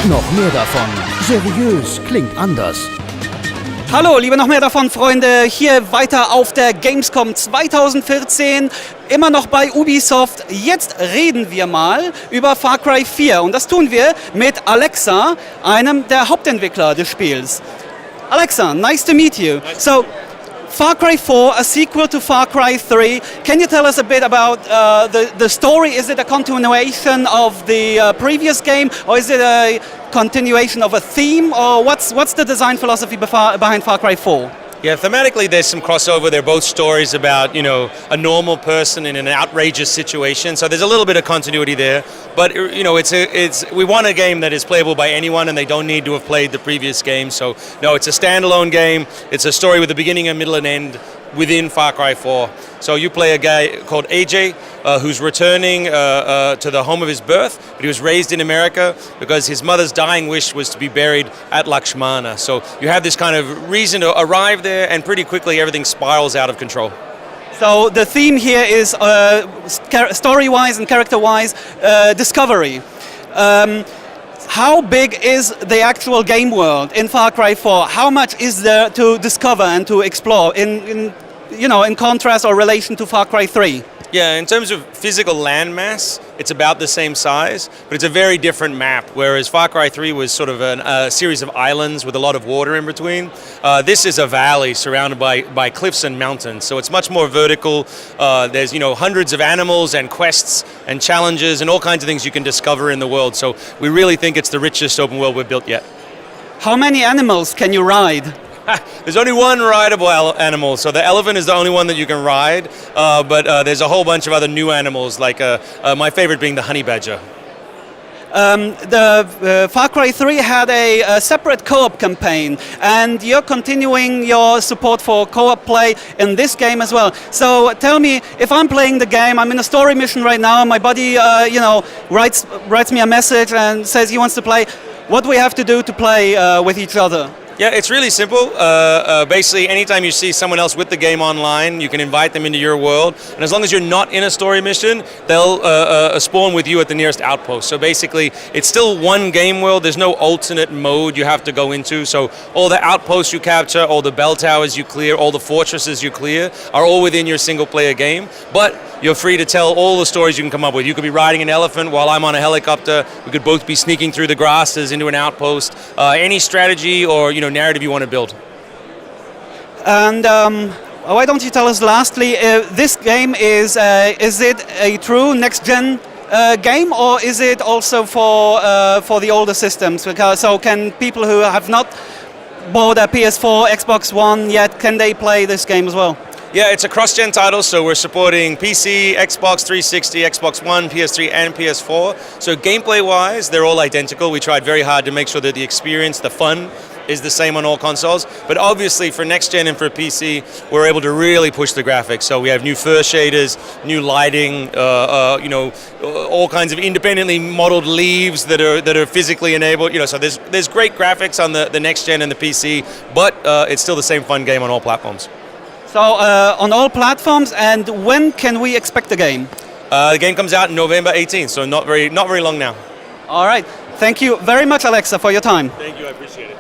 Noch mehr davon. Seriös klingt anders. Hallo, liebe noch mehr davon, Freunde. Hier weiter auf der GamesCom 2014. Immer noch bei Ubisoft. Jetzt reden wir mal über Far Cry 4. Und das tun wir mit Alexa, einem der Hauptentwickler des Spiels. Alexa, nice to meet you. So, Far Cry 4, a sequel to Far Cry 3. Can you tell us a bit about the story? Is it a continuation of the previous game, or is it a continuation of a theme, or what's the design philosophy behind Far Cry 4? Yeah, thematically there's some crossover. They're both stories about, a normal person in an outrageous situation. So there's a little bit of continuity there. But, we want a game that is playable by anyone and they don't need to have played the previous game. So, no, it's a standalone game. It's a story with a beginning, a middle, and end within Far Cry 4. So you play a guy called AJ who's returning to the home of his birth, but he was raised in America because his mother's dying wish was to be buried at Lakshmana. So you have this kind of reason to arrive there, and pretty quickly everything spirals out of control. So the theme here is story-wise and character-wise discovery. How big is the actual game world in Far Cry 4? How much is there to discover and to explore in contrast or relation to Far Cry 3? Yeah, in terms of physical landmass, it's about the same size, but it's a very different map, whereas Far Cry 3 was sort of a series of islands with a lot of water in between. This is a valley surrounded by cliffs and mountains, so it's much more vertical. There's hundreds of animals and quests and challenges and all kinds of things you can discover in the world, so we really think it's the richest open world we've built yet. How many animals can you ride? There's only one rideable animal, so the elephant is the only one that you can ride, but there's a whole bunch of other new animals, like my favorite being the honey badger. The Far Cry 3 had a separate co-op campaign, and you're continuing your support for co-op play in this game as well. So tell me, if I'm playing the game, I'm in a story mission right now, my buddy writes me a message and says he wants to play, what do we have to do to play with each other? Yeah, it's really simple. Basically, anytime you see someone else with the game online, you can invite them into your world. And as long as you're not in a story mission, they'll spawn with you at the nearest outpost. So basically, it's still one game world. There's no alternate mode you have to go into. So all the outposts you capture, all the bell towers you clear, all the fortresses you clear are all within your single-player game. But you're free to tell all the stories you can come up with. You could be riding an elephant while I'm on a helicopter. We could both be sneaking through the grasses into an outpost. Any strategy or narrative you want to build. And why don't you tell us lastly, this game is it a true next-gen game, or is it also for the older systems? So can people who have not bought a PS4, Xbox One yet, can they play this game as well? Yeah, it's a cross-gen title, so we're supporting PC, Xbox 360, Xbox One, PS3, and PS4. So gameplay-wise, they're all identical. We tried very hard to make sure that the experience, the fun, is the same on all consoles. But obviously, for next-gen and for PC, we're able to really push the graphics. So we have new fur shaders, new lighting, all kinds of independently modeled leaves that are physically enabled. So there's great graphics on the next-gen and the PC, but it's still the same fun game on all platforms. So on all platforms, and when can we expect the game? The game comes out November 18th, so not very long now. All right. Thank you very much, Alexa, for your time. Thank you, I appreciate it.